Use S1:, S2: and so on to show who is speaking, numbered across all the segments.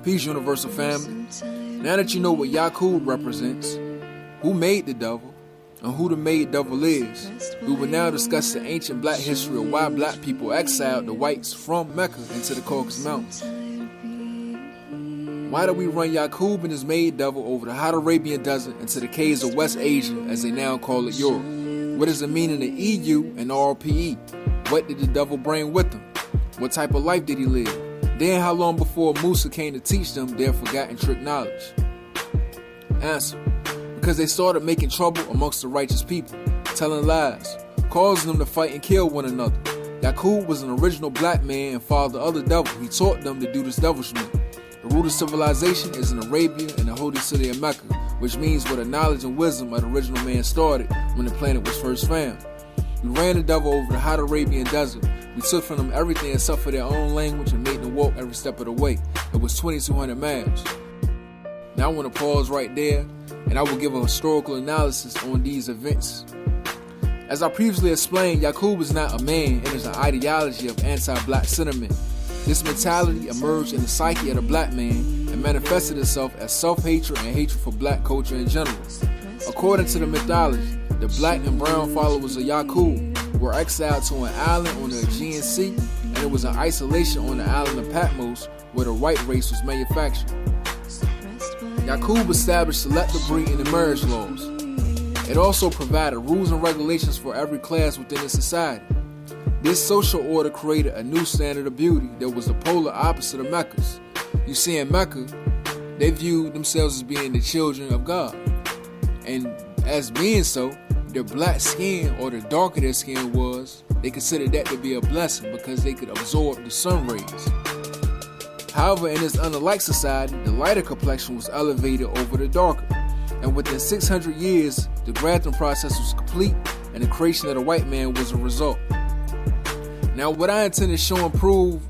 S1: Peace, universal family. Now that you know what Yaqub represents, who made the devil, and who the made devil is, we will now discuss the ancient black history of why black people exiled the whites from Mecca into the Caucasus Mountains. Why do we run Yaqub and his made devil over the hot Arabian desert into the caves of West Asia, as they now call it Europe? What does it mean in the EU and RPE? What did the devil bring with him? What type of life did he live? Then how long before Musa came to teach them their forgotten trick knowledge? Answer: because they started making trouble amongst the righteous people, telling lies, causing them to fight and kill one another. Yaqub was an original black man and father of the devil. He taught them to do this devilshment. The root of civilization is in Arabia and the holy city of Mecca, which means where the knowledge and wisdom of the original man started when the planet was first found. We ran the devil over the hot Arabian desert. We took from them everything except for their own language and made them walk every step of the way. It was 2,200 miles. Now I want to pause right there, and I will give a historical analysis on these events. As I previously explained, Yaqub is not a man, it is an ideology of anti-black sentiment. This mentality emerged in the psyche of the black man and manifested itself as self-hatred and hatred for black culture in general. According to the mythology, the black and brown followers of Yaqub were exiled to an island on the Aegean Sea, and it was in isolation on the island of Patmos where the white race was manufactured. Yaqub established selective breeding and marriage laws. It also provided rules and regulations for every class within the society. This social order created a new standard of beauty that was the polar opposite of Mecca's. You see, in Mecca, they viewed themselves as being the children of God. And as being so, their black skin, or the darker their skin was, they considered that to be a blessing because they could absorb the sun rays. However, in this unlike society, the lighter complexion was elevated over the darker. And within 600 years, the grafting process was complete and the creation of the white man was a result. Now, what I intend to show and prove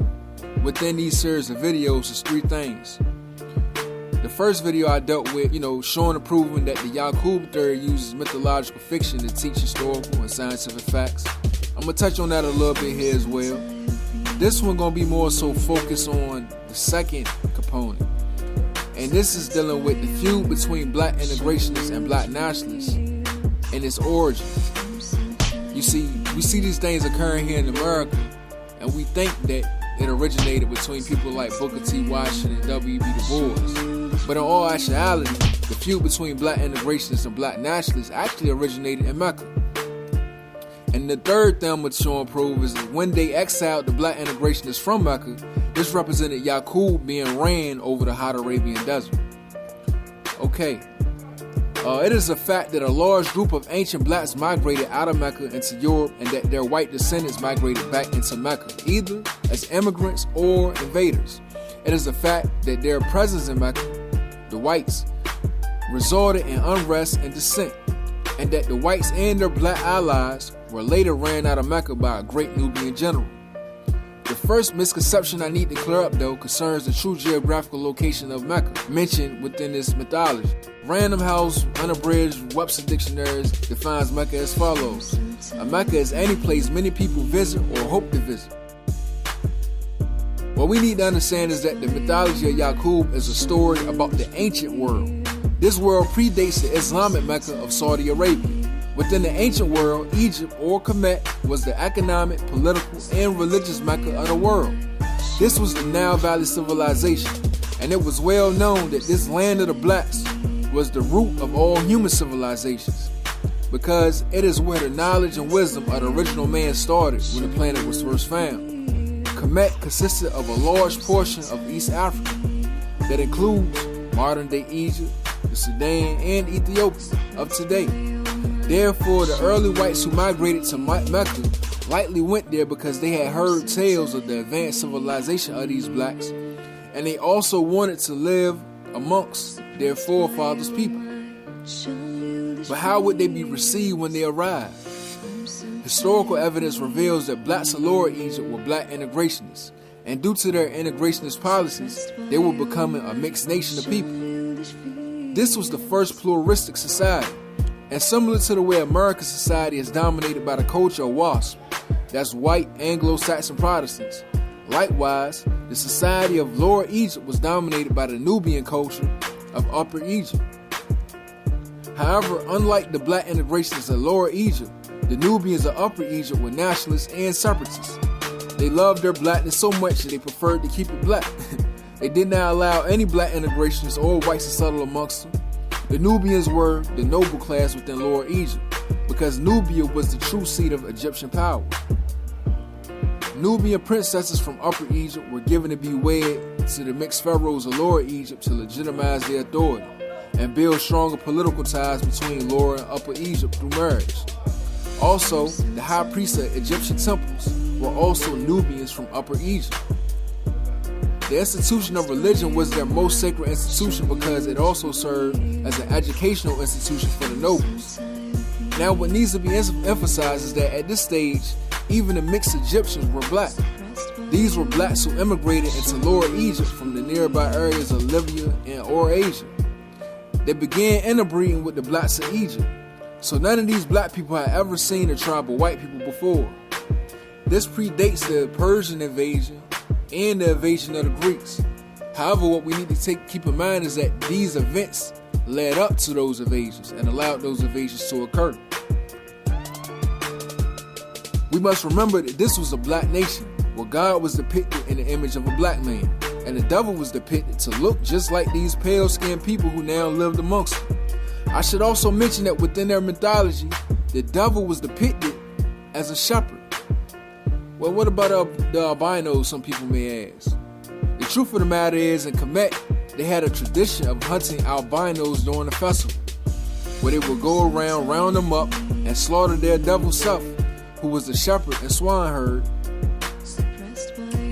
S1: within these series of videos is three things. The first video I dealt with, showing and proving that the Yaqub theory uses mythological fiction to teach historical and scientific facts. I'm going to touch on that a little bit here as well. This one going to be more so focused on the second component. And this is dealing with the feud between Black integrationists and Black nationalists and its origin. You see, we see these things occurring here in America, and we think that it originated between people like Booker T. Washington and W.B. Du Bois. But in all actuality, the feud between Black integrationists and Black nationalists actually originated in Mecca. And the third thing I'm going to show and prove is that when they exiled the Black integrationists from Mecca, this represented Yaqub being ran over the hot Arabian desert. Okay. It is a fact that a large group of ancient blacks migrated out of Mecca into Europe and that their white descendants migrated back into Mecca, either as immigrants or invaders. It is a fact that their presence in Mecca, the whites, resulted in unrest and dissent, and that the whites and their black allies were later ran out of Mecca by a great Nubian general. The first misconception I need to clear up, though, concerns the true geographical location of Mecca mentioned within this mythology. Random House Unabridged Webster Dictionaries defines Mecca as follows: a Mecca is any place many people visit or hope to visit. What we need to understand is that the mythology of Yaqub is a story about the ancient world. This world predates the Islamic Mecca of Saudi Arabia. Within the ancient world, Egypt, or Kemet, was the economic, political, and religious Mecca of the world. This was the Nile Valley civilization, and it was well known that this land of the blacks was the root of all human civilizations, because it is where the knowledge and wisdom of the original man started when the planet was first found. Kemet consisted of a large portion of East Africa that includes modern-day Egypt, the Sudan, and Ethiopia of today. Therefore, the early whites who migrated to Mecca likely went there because they had heard tales of the advanced civilization of these blacks, and they also wanted to live amongst their forefathers' people. But how would they be received when they arrived? Historical evidence reveals that blacks of Lower Egypt were black integrationists, and due to their integrationist policies, they were becoming a mixed nation of people. This was the first pluralistic society, and similar to the way American society is dominated by the culture of WASP, that's white Anglo-Saxon Protestants. Likewise, The society of Lower Egypt was dominated by the Nubian culture of Upper Egypt. However, unlike the black integrationists of Lower Egypt, the Nubians of Upper Egypt were nationalists and separatists. They loved their blackness so much that they preferred to keep it black. They did not allow any black integrationists or whites to settle amongst them. The Nubians were the noble class within Lower Egypt, because Nubia was the true seat of Egyptian power. Nubian princesses from Upper Egypt were given to be wed to the mixed pharaohs of Lower Egypt to legitimize their authority and build stronger political ties between Lower and Upper Egypt through marriage. Also, the high priests of Egyptian temples were also Nubians from Upper Egypt. The institution of religion was their most sacred institution because it also served as an educational institution for the nobles. Now, what needs to be emphasized is that at this stage, even the mixed Egyptians were black. These were blacks who immigrated into Lower Egypt from the nearby areas of Libya and or Asia. They began interbreeding with the blacks of Egypt, so none of these black people had ever seen a tribe of white people before. This predates the Persian invasion and the invasion of the Greeks. However, what we need to keep in mind is that these events led up to those invasions and allowed those invasions to occur. We must remember that this was a black nation, where God was depicted in the image of a black man, and the devil was depicted to look just like these pale-skinned people who now lived amongst them. I should also mention that within their mythology, the devil was depicted as a shepherd. Well, what about the albinos, some people may ask? The truth of the matter is, in Kemet, they had a tradition of hunting albinos during the festival, where they would go around, round them up, and slaughter their devil self, who was the shepherd and swineherd.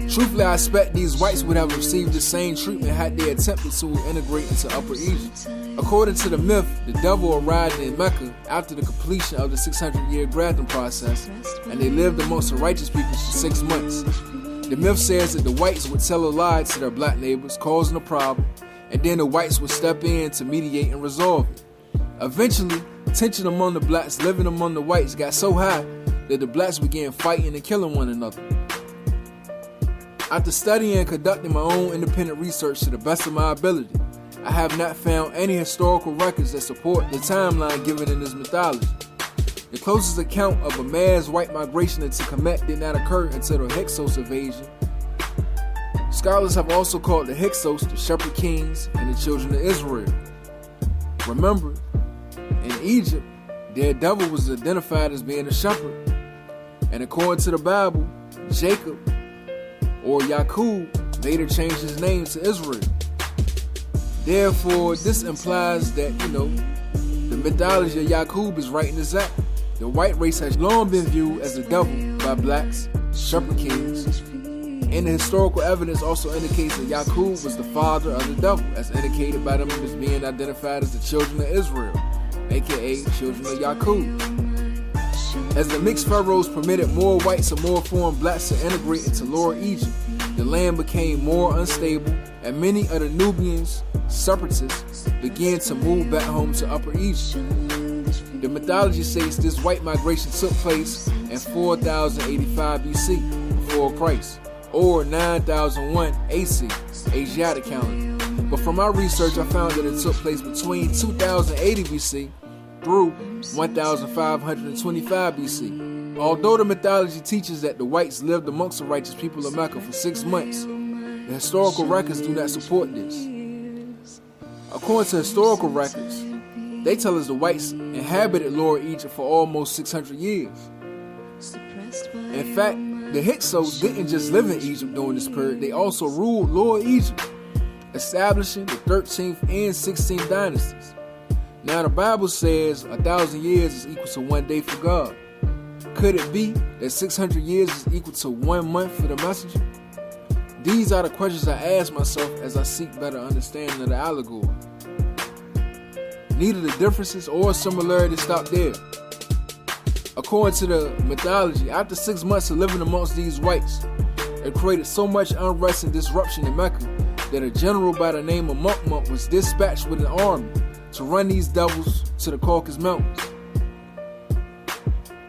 S1: Truthfully, I expect these whites would have received the same treatment had they attempted to integrate into Upper Egypt. According to the myth, the devil arrived in Mecca after the completion of the 600-year grafting process, and they lived amongst the righteous people for 6 months. The myth says that the whites would tell a lie to their black neighbors, causing a problem, and then the whites would step in to mediate and resolve it. Eventually, tension among the blacks living among the whites got so high that the blacks began fighting and killing one another. After studying and conducting my own independent research to the best of my ability, I have not found any historical records that support the timeline given in this mythology. The closest account of a mass white migration into Kemet did not occur until the Hyksos invasion. Scholars have also called the Hyksos the shepherd kings and the children of Israel. Remember, in Egypt, their devil was identified as being a shepherd. And according to the Bible, Jacob, or Yaqub, later changed his name to Israel. Therefore, this implies that, the mythology of Yaqub is right in exact. The white race has long been viewed as the devil by blacks, shepherd kings, and the historical evidence also indicates that Yaqub was the father of the devil, as indicated by them as being identified as the children of Israel, aka children of Yaqub. As the mixed pharaohs permitted more whites and more foreign blacks to integrate into Lower Egypt, the land became more unstable, and many of the Nubians, separatists, began to move back home to Upper Egypt. The mythology states this white migration took place in 4085 BC, before Christ, or 9001 AC, Asiatic calendar. But from my research, I found that it took place between 2080 BC through 1525 BC. Although the mythology teaches that the whites lived amongst the righteous people of Mecca for 6 months, the historical records do not support this. According to historical records, they tell us the whites inhabited Lower Egypt for almost 600 years. In fact, the Hyksos didn't just live in Egypt during this period, they also ruled Lower Egypt, establishing the 13th and 16th dynasties. Now the Bible says 1,000 years is equal to 1 day for God. Could it be that 600 years is equal to 1 month for the messenger? These are the questions I ask myself as I seek better understanding of the allegory. Neither the differences or similarities stop there. According to the mythology, after 6 months of living amongst these whites, it created so much unrest and disruption in Mecca that a general by the name of Mukmuk was dispatched with an army to run these devils to the Caucasus Mountains.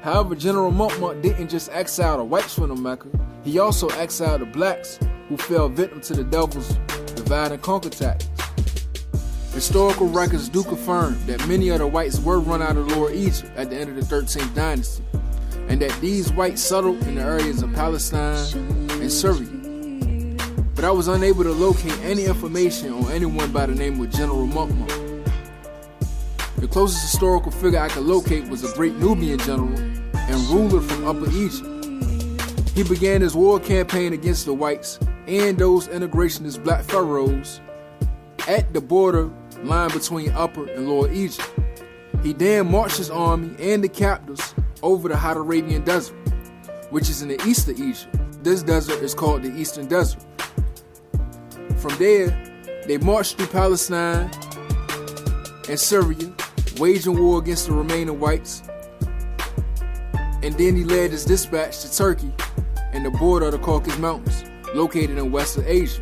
S1: However, General Mukmuk didn't just exile the whites from the Mecca, he also exiled the blacks who fell victim to the devil's divide and conquer tactics. Historical records do confirm that many of the whites were run out of Lower Egypt at the end of the 13th dynasty, and that these whites settled in the areas of Palestine and Syria. But I was unable to locate any information on anyone by the name of General Mukma. The closest historical figure I could locate was a great Nubian general and ruler from Upper Egypt. He began his war campaign against the whites and those integrationist black pharaohs at the border line between Upper and Lower Egypt. He then marched his army and the captives over the hot Arabian desert, which is in the east of Egypt. This desert is called the Eastern Desert. From there, they marched through Palestine and Syria, waging war against the remaining whites. And then he led his dispatch to Turkey and the border of the Caucasus Mountains, located in Western Asia.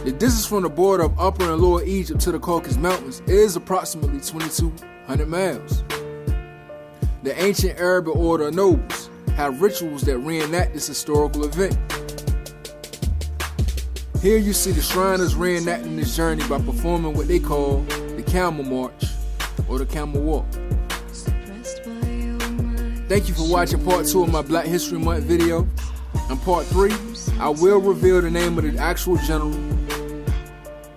S1: The distance from the border of Upper and Lower Egypt to the Caucasus Mountains is approximately 2,200 miles. The ancient Arabic order of nobles have rituals that reenact this historical event. Here you see the Shriners reenacting this journey by performing what they call the Camel March or the Camel Walk. Thank you for watching part 2 of my Black History Month video. In part 3, I will reveal the name of the actual general,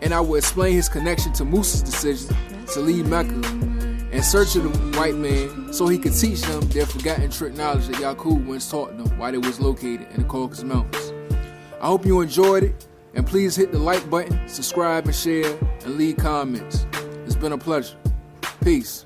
S1: and I will explain his connection to Musa's decision to leave Mecca in search of the white man so he could teach them their forgotten trick knowledge that Yaqub once taught them while they was located in the Caucasus Mountains. I hope you enjoyed it, and please hit the like button, subscribe and share, and leave comments. It's been a pleasure. Peace.